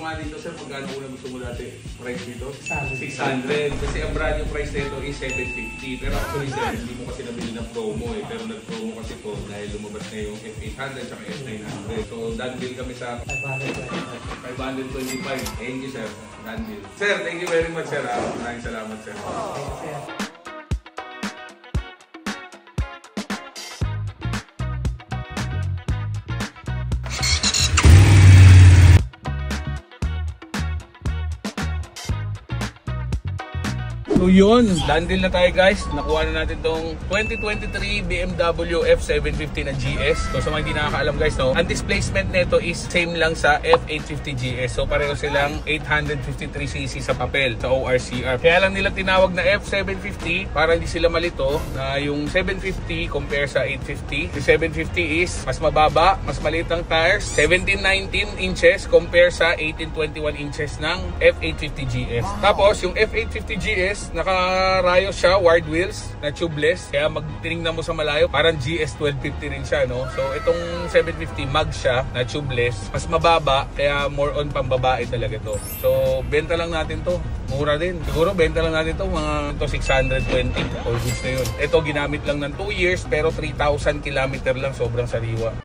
nga dito sir, magkano una gusto mo dati price dito? 600. Kasi ang brand new price nito is 750. Pero actually sir, hindi mo kasi nabili ng promo eh. Pero nag-promo kasi to dahil lumabas na yung F800 at F900. So done deal kami sa 525. Thank you sir. Done deal. Sir, thank you very much sir. Maraming salamat sir. So yun, done deal na tayo guys. Nakuha na natin tong 2023 BMW F750 na GS. So sa mga hindi nakakaalam guys, no, ang displacement nito is same lang sa F850 GS. So pareho silang 853cc sa papel sa ORCR. Kaya lang nila tinawag na F750 para hindi sila malito na yung 750 compare sa 850. Yung 750 is mas mababa, mas maliit ang tires, 17-19 inches compare sa 18-21 inches ng F850 GS. Tapos yung F850 GS naka-rayos siya, wide wheels na tubeless. Kaya magtinignan mo sa malayo, parang GS 1250 rin siya, no? So itong 750 mag siya na tubeless, mas mababa, kaya more on pambabae talaga to. So benta lang natin to. Mura din. Siguro benta lang natin to mga 620 all goods na yun. Ito ginamit lang ng 2 years pero 3,000 kilometer lang, sobrang sariwa.